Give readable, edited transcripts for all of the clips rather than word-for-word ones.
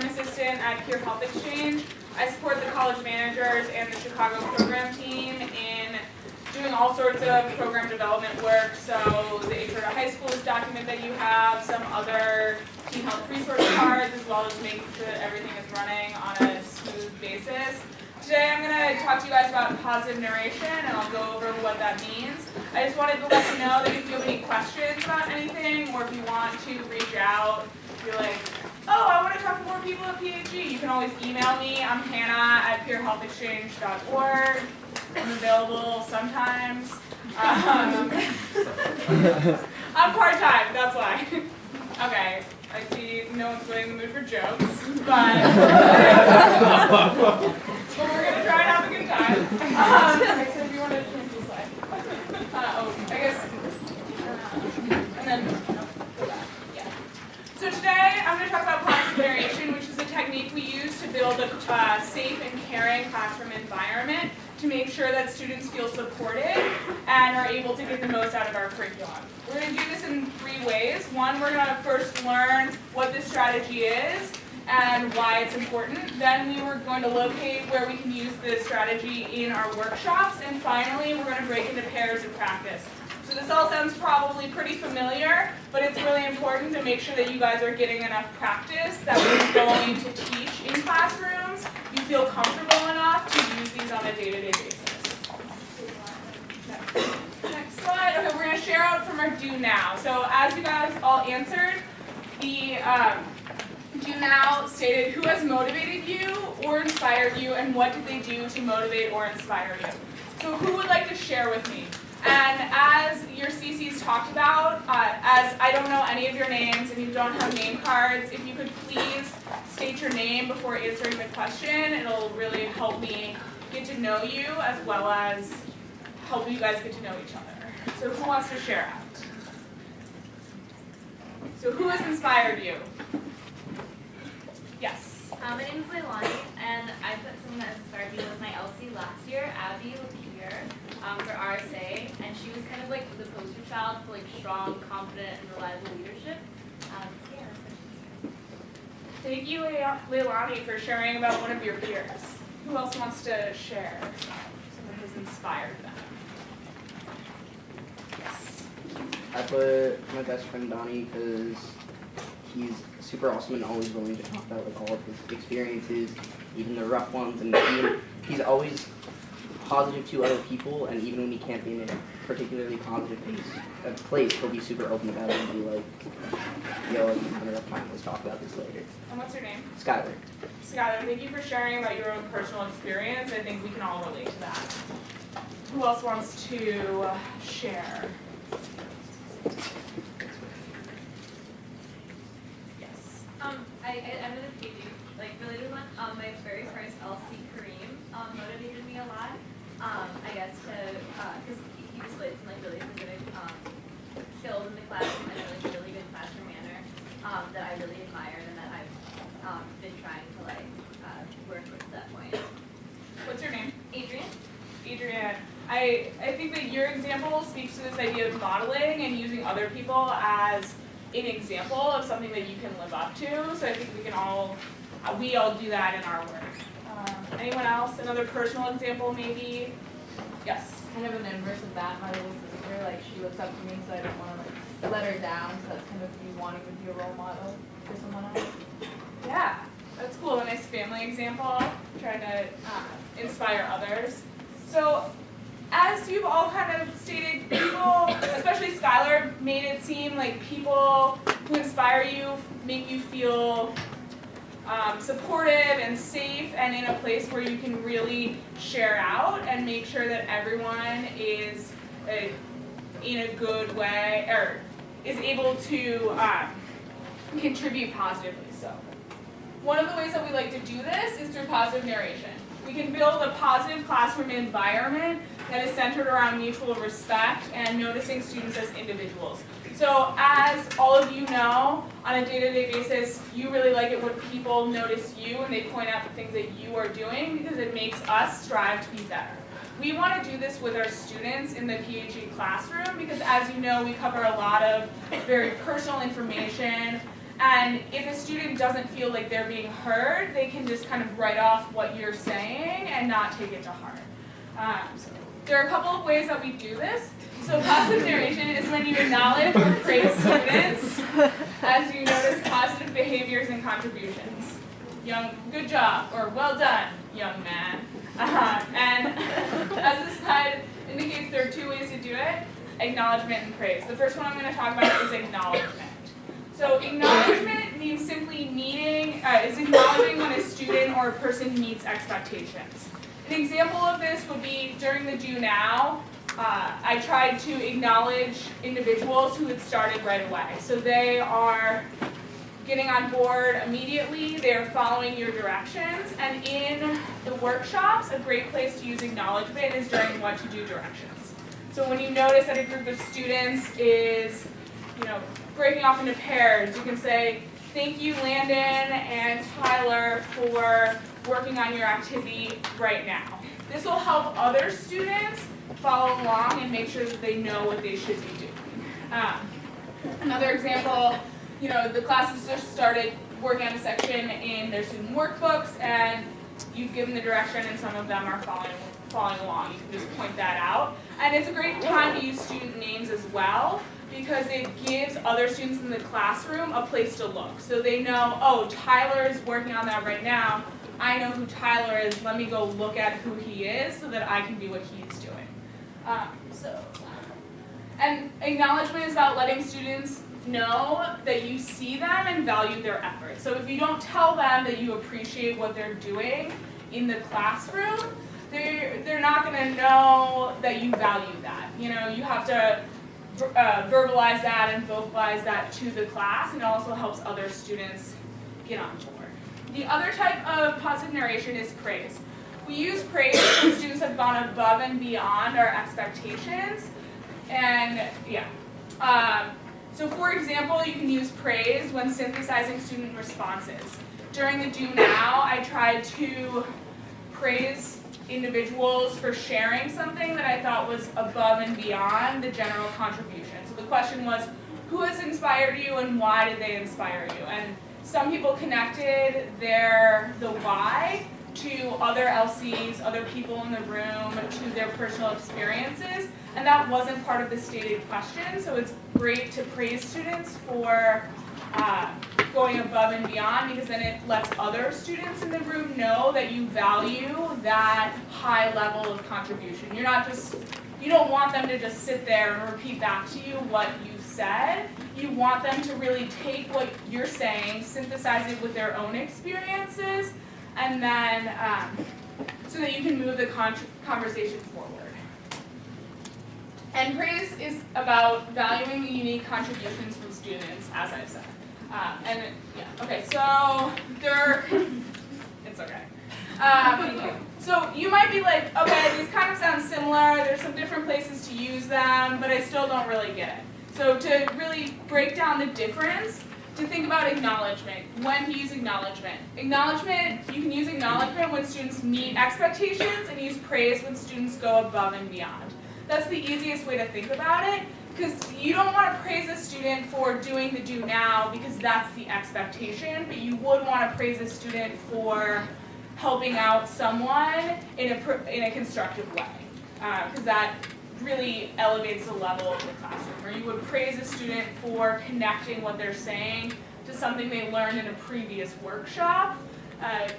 program assistant at Peer Health Exchange. I support the college managers and the Chicago program team in doing all sorts of program development work. So the Intro to High Schools document that you have, some other teen health resource cards, as well as making sure that everything is running on a smooth basis. Today I'm going to talk to you guys about positive narration, and I'll go over what that means. I just wanted to let you know that if you have any questions about anything, or if you want to reach out, if you're like, oh, I want to talk to more people at PHE, you can always email me. I'm hannah@peerhealthexchange.org. I'm available sometimes. I'm part-time, that's why. Okay, I see no one's really in the mood for jokes, but we're going to try and have a good time. So if you want to change the slide. I guess, and then go back. Yeah. So today I'm going to talk about positive narration, which is a technique we use to build a safe and caring classroom environment to make sure that students feel supported and are able to get the most out of our curriculum. We're going to do this in 3 ways. One, we're going to first learn what this strategy is and why it's important. Then we were going to locate where we can use this strategy in our workshops. And finally, we're going to break into pairs of practice. So this all sounds probably pretty familiar, but it's really important to make sure that you guys are getting enough practice that when you're going to teach in classrooms, you feel comfortable enough to use these on a day-to-day basis. Next slide. Okay, we're going to share out from our do now. So as you guys all answered, the do now stated who has motivated you or inspired you, and what did they do to motivate or inspire you. So who would like to share with me? And as your CCs talked about, as I don't know any of your names and you don't have name cards, if you could please state your name before answering the question, it'll really help me get to know you as well as help you guys get to know each other. So who wants to share out? So who has inspired you? Yes. My name is Leilani, and I put someone that inspired me was my LC last year, Abby Lapierre, for RSA, and she was kind of like the poster child for like strong, confident, and reliable leadership. Thank you, Leilani, for sharing about one of your peers. Who else wants to share someone who's inspired them? Yes. I put my best friend Donnie because he's super awesome and always willing to talk about like all of his experiences, even the rough ones, and he's always positive to other people, and even when he can't be in a particularly positive place, he'll be super open about it and be like, yo, I'm having a rough time, let's talk about this later. And what's your name? Skylar. Skylar, thank you for sharing about your own personal experience. I think we can all relate to that. Who else wants to share? Yes. I'm going to PG, like related one. My very first LC Kareem motivated me a lot. I guess because he displayed some like really specific skills in the classroom and a really good classroom manner that I really admired and that I've been trying to like work with at that point. What's your name? Adrian. Adrian. I think that your example speaks to this idea of modeling and using other people as an example of something that you can live up to. So I think we all do that in our work. Anyone else? Another personal example, maybe? Yes. Kind of an inverse of that. My little sister, like she looks up to me, so I don't want to like let her down. So that's kind of me wanting to be a role model for someone else. Yeah, that's cool. A nice family example. Trying to inspire others. So, as you've all kind of stated, people, especially Skylar, made it seem like people who inspire you make you feel supportive and safe and in a place where you can really share out and make sure that everyone is in a good way or is able to contribute positively. So one of the ways that we like to do this is through positive narration. We can build a positive classroom environment that is centered around mutual respect and noticing students as individuals. So as all of you know, on a day-to-day basis, you really like it when people notice you and they point out the things that you are doing because it makes us strive to be better. We want to do this with our students in the PHE classroom because as you know, we cover a lot of very personal information And if a student doesn't feel like they're being heard, they can just kind of write off what you're saying and not take it to heart. So there are a couple of ways that we do this. So positive narration is when you acknowledge or praise students as you notice positive behaviors and contributions. Good job, or well done, young man. And as this slide indicates, there are two ways to do it: acknowledgement and praise. The first one I'm going to talk about is acknowledgement. So acknowledgement means simply is acknowledging when a student or a person meets expectations. An example of this would be during the Do Now, I tried to acknowledge individuals who had started right away. So they are getting on board immediately, they're following your directions, and in the workshops, a great place to use acknowledgement is during what to do directions. So when you notice that a group of students is, breaking off into pairs, you can say, thank you, Landon and Tyler, for working on your activity right now. This will help other students follow along and make sure that they know what they should be doing. Another example, the class has just started working on a section in their student workbooks, and you've given the direction and some of them are following along. You can just point that out. And it's a great time to use student names as well, because it gives other students in the classroom a place to look. So they know, oh, Tyler is working on that right now. I know who Tyler is. Let me go look at who he is so that I can do what he's doing. And acknowledgement is about letting students know that you see them and value their efforts. So if you don't tell them that you appreciate what they're doing in the classroom, they're not going to know that you value that. You have to verbalize that and vocalize that to the class, and it also helps other students get on board. The other type of positive narration is praise. We use praise when students have gone above and beyond our expectations. And so for example, you can use praise when synthesizing student responses. During the Do Now, I tried to praise individuals for sharing something that I thought was above and beyond the general contribution. So the question was, who has inspired you and why did they inspire you? And some people connected the why to other LCs, other people in the room, to their personal experiences, and that wasn't part of the stated question, so it's great to praise students for going above and beyond, because then it lets other students in the room know that you value that high level of contribution. You don't want them to just sit there and repeat back to you what you've said. You want them to really take what you're saying, synthesize it with their own experiences, and then so that you can move the conversation forward. And praise is about valuing the unique contributions from students, as I've said. Okay, so it's okay. So you might be like, okay, these kind of sound similar, there's some different places to use them, but I still don't really get it. So to really break down the difference, to think about acknowledgement, when to use acknowledgement. You can use acknowledgement when students meet expectations, and use praise when students go above and beyond. That's the easiest way to think about it, because you don't want to praise a student for doing the Do Now because that's the expectation, but you would want to praise a student for helping out someone in a constructive way, because that really elevates the level of the classroom. Or you would praise a student for connecting what they're saying to something they learned in a previous workshop,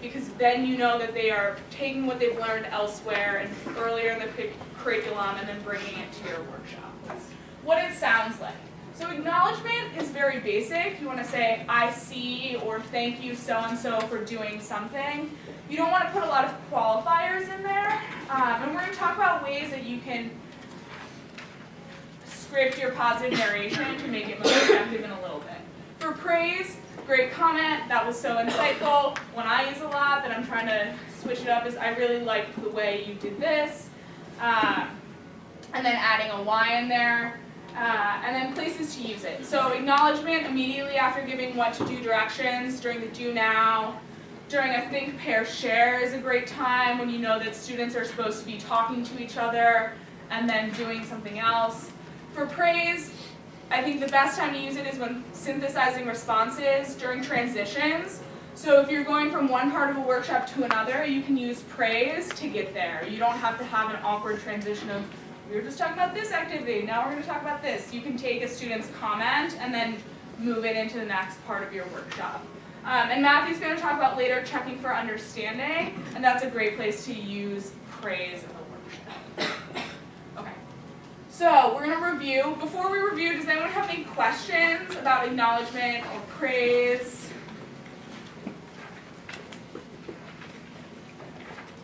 because then you know that they are taking what they've learned elsewhere and earlier in the curriculum and then bringing it to your workshop. That's what it sounds like. So acknowledgement is very basic. You want to say, I see, or thank you so-and-so for doing something. You don't want to put a lot of qualifiers in there. And we're going to talk about ways that you can script your positive narration to make it most effective in a little bit. For praise, great comment, that was so insightful. One I use a lot that I'm trying to switch it up is, I really liked the way you did this. And then adding a why in there. And then places to use it. So acknowledgement immediately after giving what to do directions, during the Do Now, during a think, pair, share is a great time when you know that students are supposed to be talking to each other and then doing something else. For praise, I think the best time to use it is when synthesizing responses during transitions. So if you're going from one part of a workshop to another, you can use praise to get there. You don't have to have an awkward transition of, we were just talking about this activity, now we're going to talk about this. You can take a student's comment and then move it into the next part of your workshop. And Matthew's going to talk about later checking for understanding, and that's a great place to use praise in the workshop. Okay, so we're going to review. Before we review, does anyone have any questions about acknowledgement or praise?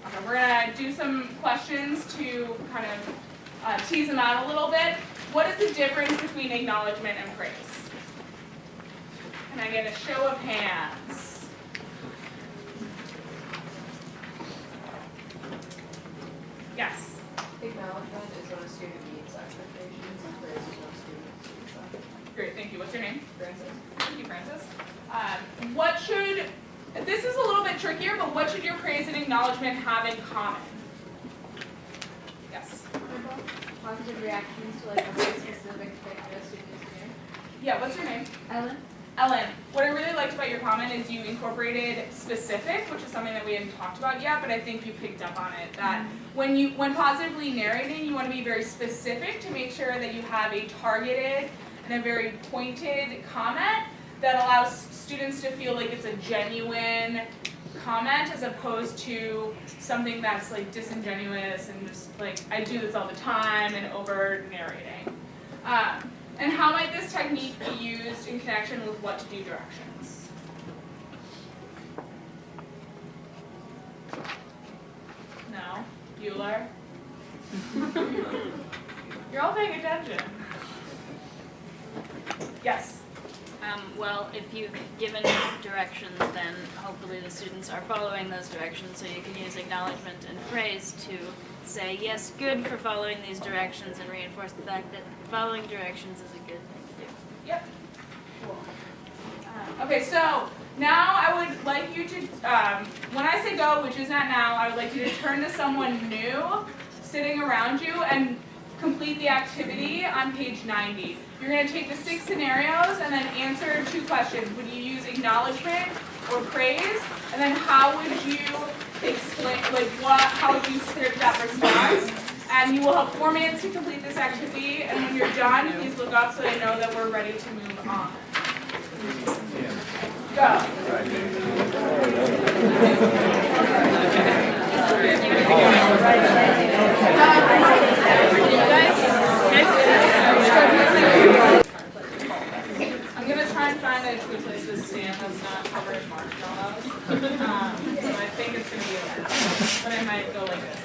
Okay, we're going to do some questions to kind of tease them out a little bit. What is the difference between acknowledgement and praise? Can I get a show of hands? Yes. Acknowledgement is when a student meets expectations, and praise is when a student exceeds them. Great, thank you. What's your name? Francis? Thank you, Francis. This is a little bit trickier, but what should your praise and acknowledgement have in common? Yes. Positive reactions to like a very specific thing that a student is doing. Yeah, what's your name? Ellen? Ellen, what I really liked about your comment is you incorporated specific, which is something that we hadn't talked about yet, but I think you picked up on it. That when positively narrating, you want to be very specific to make sure that you have a targeted and a very pointed comment that allows students to feel like it's a genuine comment as opposed to something that's like disingenuous and just like, I do this all the time and over narrating. And how might this technique be used in connection with what to do directions? No? Bueller? You're all paying attention. Yes? Well, if you've given directions, then hopefully the students are following those directions, so you can use acknowledgement and praise to say, yes, good for following these directions, and reinforce the fact that following directions is a good thing to do. Yep. Okay, so now I would like you to, when I say go, which is not now, I would like you to turn to someone new sitting around you and complete the activity on page 90. You're going to take the 6 scenarios and then answer 2 questions. Would you use acknowledgement or praise? And then how would you explain, how would you script that response? And you will have 4 minutes to complete this activity. And when you're done, please look up so I know that we're ready to move on. I'm going to try and find a good place to stand that's not covered in marshmallows. So I think it's going to be okay. But I might go like this.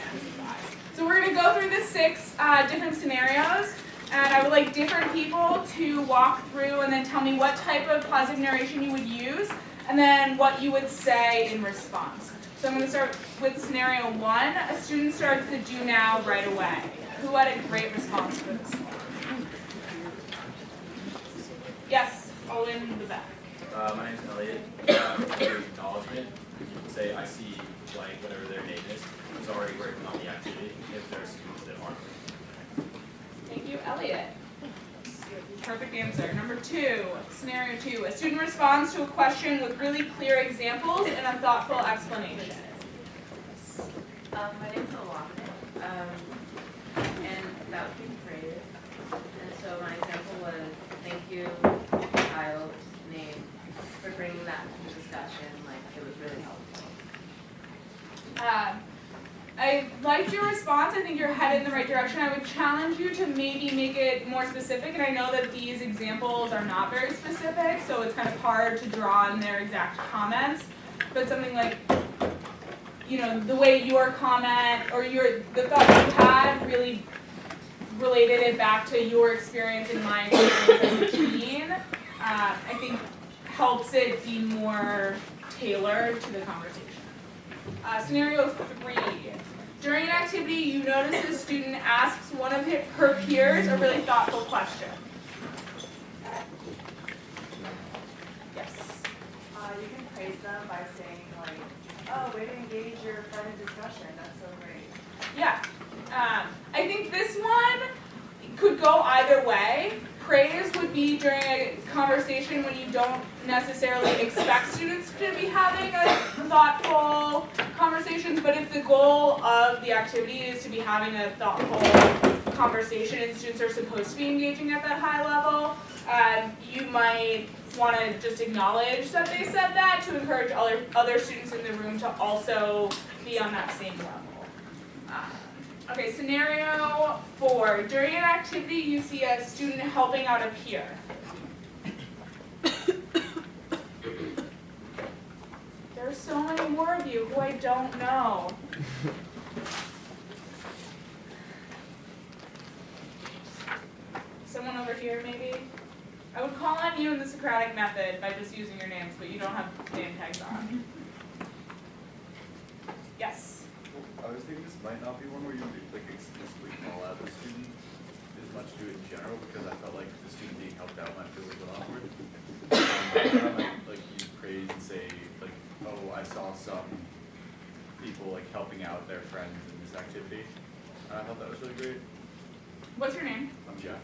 So we're going to go through the 6 different scenarios. And I would like different people to walk through and then tell me what type of positive narration you would use and then what you would say in response. So I'm going to start with scenario 1. A student starts the do now right away. Who had a great response for this one? Yes, all in the back. My name's Elliot. For acknowledgement, you can say I see like whatever their name is who's already working on the activity if there are students that aren't. Thank you, Elliot. Perfect answer. Number 2, scenario 2. A student responds to a question with really clear examples and a thoughtful explanation. My name's Alana, and that would be praise. And so my example was, thank you, child's name, for bringing that to the discussion. Like, it was really helpful. I liked your response. I think you're headed in the right direction. I would challenge you to maybe make it more specific. And I know that these examples are not very specific, so it's kind of hard to draw on their exact comments. But something like, you know, the way your comment or the thought you had really related it back to your experience and my experience as a teen, I think helps it be more tailored to the conversation. Scenario 3. During an activity, you notice a student asks one of her peers a really thoughtful question. Yes? You can praise them by saying like, oh, way to engage your friend in discussion, that's so great. Yeah. I think this one could go either way. praise would be during a conversation when you don't necessarily expect students to be having a thoughtful conversation, but if the goal of the activity is to be having a thoughtful conversation and students are supposed to be engaging at that high level, you might want to just acknowledge that they said that to encourage other students in the room to also be on that same level. Okay, scenario 4. During an activity, you see a student helping out a peer. There are so many more of you who I don't know. Someone over here, maybe? I would call on you in the Socratic method by just using your names, but you don't have name tags on. Yes? I was thinking this might not be one where you like explicitly call out the student as much do it in general, because I felt like the student being helped out might feel a little awkward. I might like use praise and say like, oh, I saw some people like helping out their friends in this activity. And I thought that was really great. What's your name? I'm Jeff.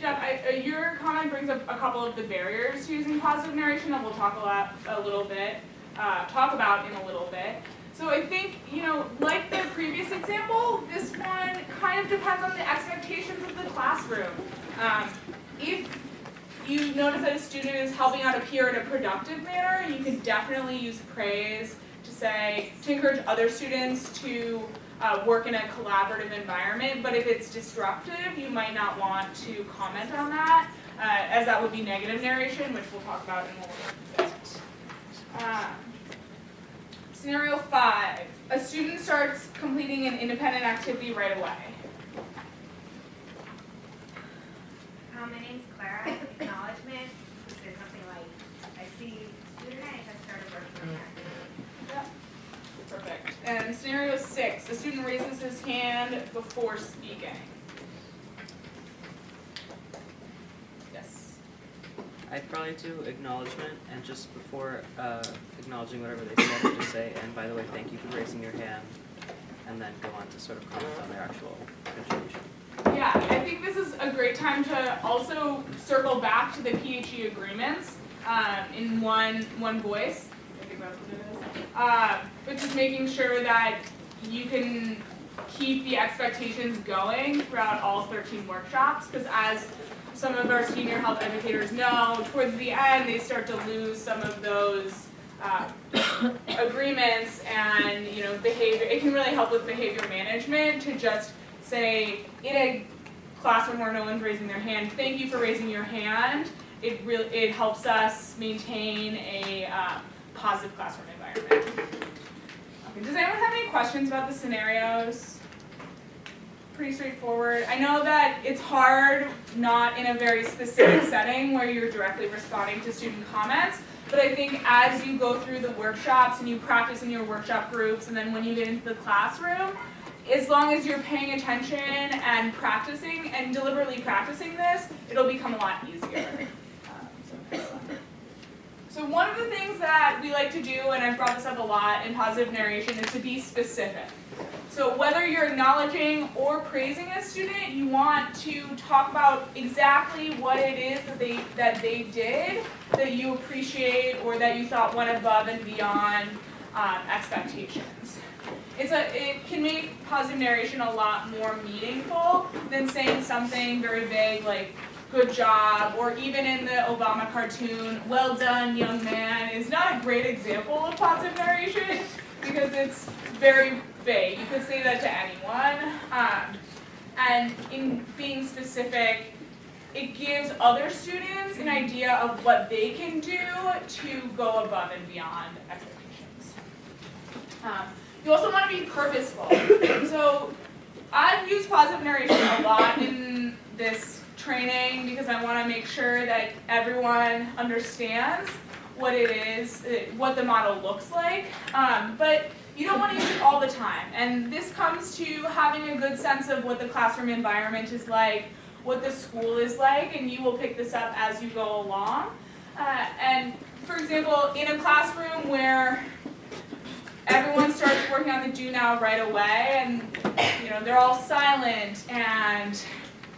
Jeff, your comment brings up a couple of the barriers to using positive narration that we'll talk about in a little bit. So I think, like the previous example, this one kind of depends on the expectations of the classroom. If you notice that a student is helping out a peer in a productive manner, you can definitely use praise to encourage other students to work in a collaborative environment, but if it's disruptive, you might not want to comment on that, as that would be negative narration, which we'll talk about in a little bit. Scenario 5, a student starts completing an independent activity right away. My name's Clara. Acknowledgement. You say something like, I see student A has started working on that. Yep. Perfect. And scenario 6, the student raises his hand before speaking. Yes. I'd probably do acknowledgement, and just before acknowledging whatever they said, I'd just say, and by the way, thank you for raising your hand, and then go on to sort of comment on their actual contribution. Yeah, I think this is a great time to also circle back to the PHE agreements in one voice. I think that's what it is. But just making sure that you can keep the expectations going throughout all 13 workshops, because as some of our senior health educators know, towards the end they start to lose some of those agreements, and behavior. It can really help with behavior management to just say in a classroom where no one's raising their hand, thank you for raising your hand. It helps us maintain a positive classroom environment. Okay, does anyone have any questions about the scenarios? Pretty straightforward. I know that it's hard, not in a very specific setting where you're directly responding to student comments, but I think as you go through the workshops and you practice in your workshop groups, and then when you get into the classroom, as long as you're paying attention and practicing and deliberately practicing this, it'll become a lot easier. So one of the things that we like to do, and I've brought this up a lot in positive narration, is to be specific. So whether you're acknowledging or praising a student, you want to talk about exactly what it is that they did that you appreciate or that you thought went above and beyond expectations. It can make positive narration a lot more meaningful than saying something very vague like good job, or even in the Obama cartoon, well done young man is not a great example of positive narration because it's very vague. You could say that to anyone. And in being specific, it gives other students an idea of what they can do to go above and beyond expectations. You also want to be purposeful. So I've used positive narration a lot in this training because I want to make sure that everyone understands what it is, what the model looks like. But you don't want to use it all the time. And this comes to having a good sense of what the classroom environment is like, what the school is like, and you will pick this up as you go along. And for example, in a classroom where everyone starts working on the do now right away, and they're all silent and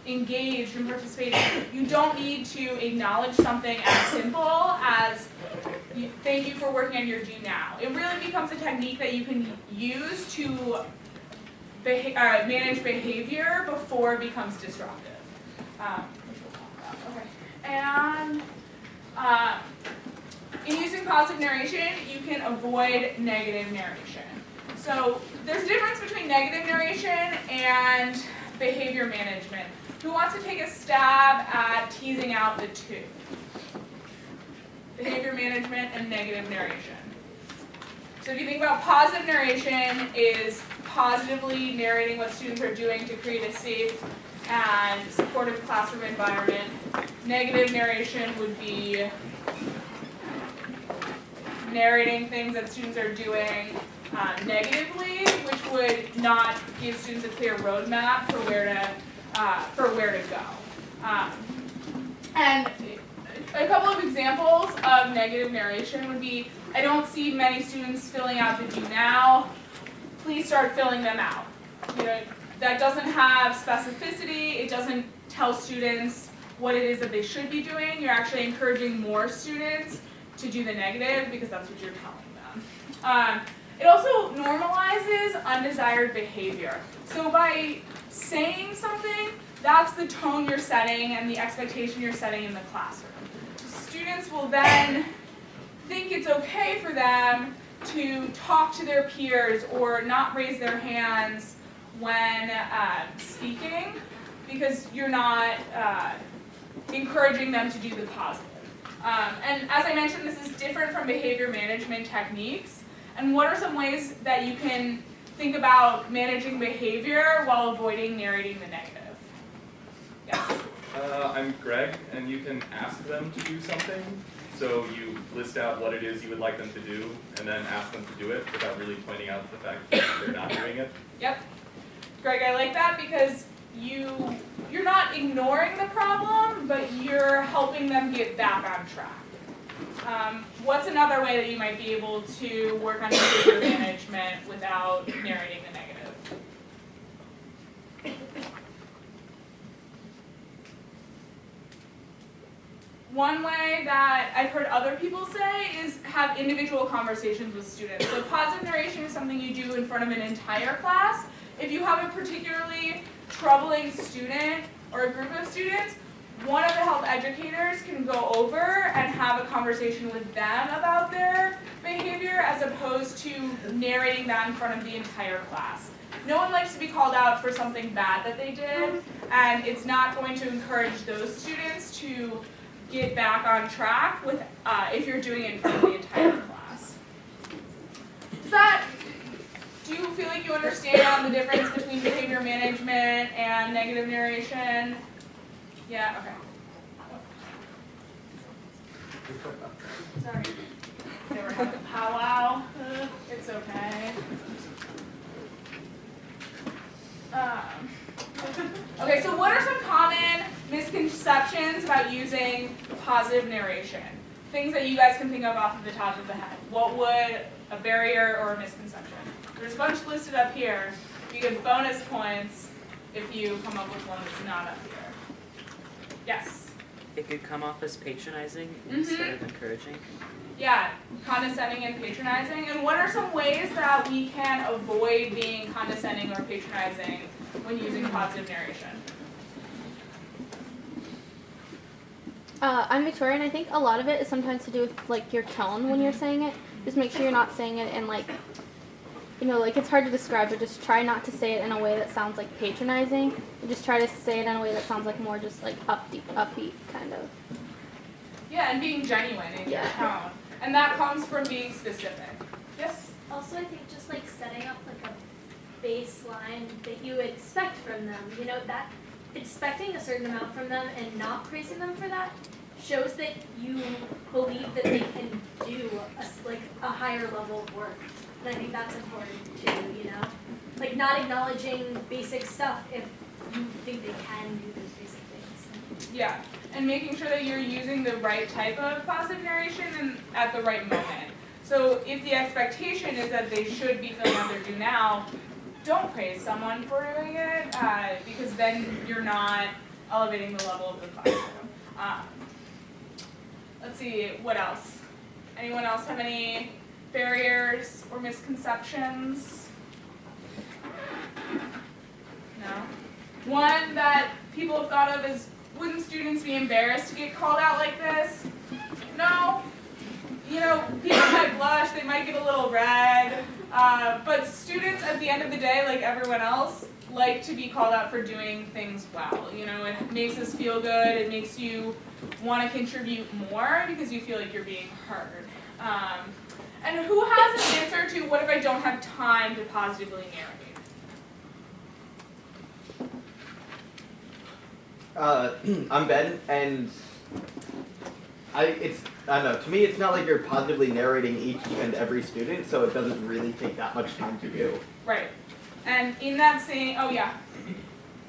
engaged and participating, you don't need to acknowledge something as simple as thank you for working on your do now. It really becomes a technique that you can use to manage behavior before it becomes disruptive, which we'll talk about. Okay. And in using positive narration, you can avoid negative narration. So there's a difference between negative narration and behavior management. Who wants to take a stab at teasing out the two? Behavior management and negative narration. So if you think about positive narration is positively narrating what students are doing to create a safe and supportive classroom environment. Negative narration would be narrating things that students are doing negatively, which would not give students a clear roadmap for where to go. And a couple of examples of negative narration would be, I don't see many students filling out the do now. Please start filling them out. You know, that doesn't have specificity. It doesn't tell students what it is that they should be doing. You're actually encouraging more students to do the negative because that's what you're telling them. It also normalizes undesired behavior. So by saying something, that's the tone you're setting and the expectation you're setting in the classroom. Students will then think it's okay for them to talk to their peers or not raise their hands when speaking because you're not encouraging them to do the positive. And as I mentioned, this is different from behavior management techniques. And what are some ways that you can think about managing behavior while avoiding narrating the negative? Yes? I'm Greg, and you can ask them to do something. So you list out what it is you would like them to do, and then ask them to do it without really pointing out the fact that they're not doing it. Yep. Greg, I like that because you're not ignoring the problem, but you're helping them get back on track. What's another way that you might be able to work on behavior management without narrating the negative? One way that I've heard other people say is have individual conversations with students. So positive narration is something you do in front of an entire class. If you have a particularly troubling student or a group of students, one of the health educators can go over and have a conversation with them about their behavior as opposed to narrating that in front of the entire class. No one likes to be called out for something bad that they did, and it's not going to encourage those students to get back on track with if you're doing it in front of the entire class. Do you feel like you understand the difference between behavior management and negative narration? Yeah, okay. Sorry. They were having a powwow. It's okay. Okay, so what are some common misconceptions about using positive narration? Things that you guys can think of off of the top of the head. What would a barrier or a misconception? There's a bunch listed up here. You get bonus points if you come up with one that's not up here. Yes? It could come off as patronizing instead of encouraging. Yeah, condescending and patronizing. And what are some ways that we can avoid being condescending or patronizing when using positive narration? I'm Victoria, and I think a lot of it is sometimes to do with like your tone when you're saying it. Just make sure you're not saying it in like, you know, like it's hard to describe, but just try not to say it in a way that sounds like patronizing. And just try to say it in a way that sounds like more just like upbeat kind of. Yeah, and being genuine in your tone. And that comes from being specific. Yes? Also, I think just like setting up like a baseline that you expect from them. You know, that expecting a certain amount from them and not praising them for that shows that you believe that they can do a higher level of work. And I think that's important too, you know? Like not acknowledging basic stuff if you think they can do those basic things. Yeah, and making sure that you're using the right type of positive narration and at the right moment. So if the expectation is that they should be filling out their do now, don't praise someone for doing it because then you're not elevating the level of the classroom. Let's see, what else? Anyone else have any barriers or misconceptions? No? One that people have thought of is, wouldn't students be embarrassed to get called out like this? No. You know, people might blush, they might get a little red, but students at the end of the day, like everyone else, like to be called out for doing things well. You know, it makes us feel good, it makes you want to contribute more because you feel like you're being heard. And who has an answer to what if I don't have time to positively narrate? I'm Ben, and I don't know, to me it's not like you're positively narrating each and every student, so it doesn't really take that much time to do. Right. And in that same, oh yeah.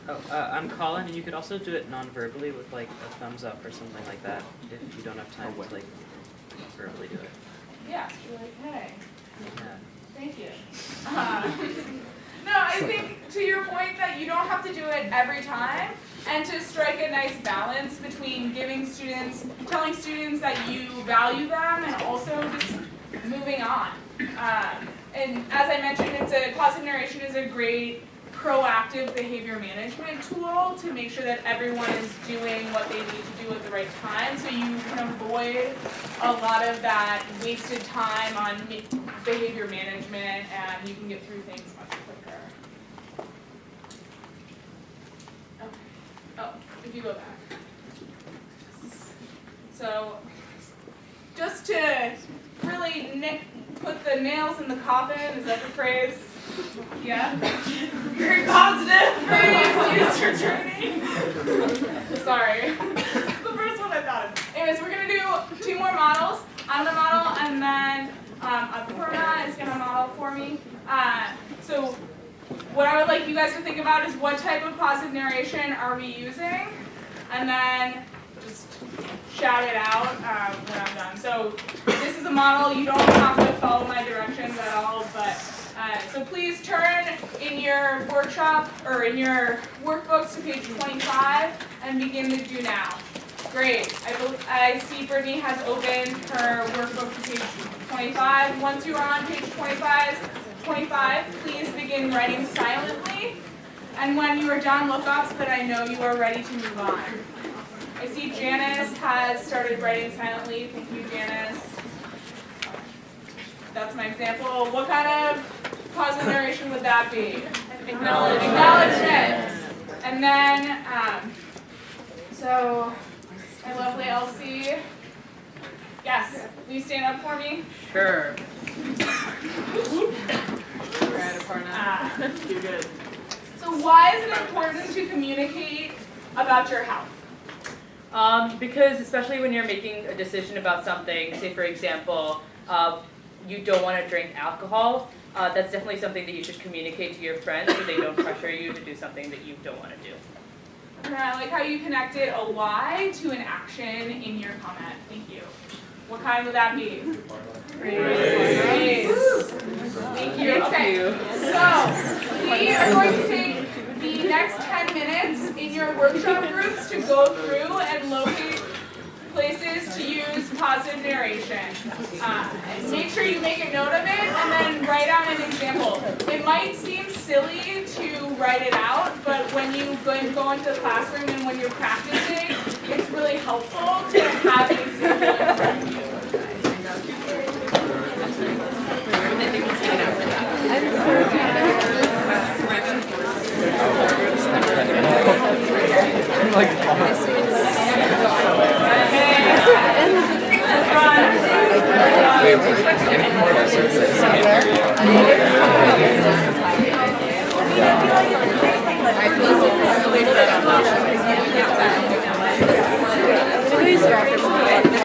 Oh, I'm Colin, and you could also do it non-verbally with like a thumbs up or something like that if you don't have time to like verbally do it. Yeah, you're like, hey, Yeah. thank you. No, I think to your point that you don't have to do it every time, and to strike a nice balance between telling students that you value them, and also just moving on. And as I mentioned, positive narration is a great proactive behavior management tool to make sure that everyone is doing what they need to do at the right time, so you can avoid a lot of that wasted time on behavior management, and you can get through things much quicker. Okay. Oh, if you go back. So, just to really put the nails in the coffin, is that the phrase? Yeah? Very positive phrase used returning. Sorry. It's the first one I thought of. Anyways, we're going to do 2 more models. I'm going to model, and then Aparna is going to model for me. So what I would like you guys to think about is what type of positive narration are we using? And then just shout it out when I'm done. So this is a model. You don't have to follow my directions at all, but so please turn in your workshop or in your workbooks to page 25 and begin to do now. Great. I see Brittany has opened her workbook to page 25. Once you are on page 25, please begin writing silently. And when you are done, look up so that I know you are ready to move on. I see Janice has started writing silently. Thank you, Janice. That's my example. What kind of positive narration would that be? Acknowledgement. And then, so, my lovely Elsie. Yes, will you stand up for me? Sure. You're good. So why is it important to communicate about your health? Because especially when you're making a decision about something, say for example, you don't want to drink alcohol, that's definitely something that you should communicate to your friends so they don't pressure you to do something that you don't want to do. And I like how you connected a why to an action in your comment. Thank you. What kind would that be? Praise. Thank you. Okay. So we are going to take the next 10 minutes in your workshop groups to go through and locate places to use positive narration. Make sure you make a note of it and then write out an example. It might seem silly to write it out, but when you go into the classroom and when you're practicing, it's really helpful to have an example in front of you. I feel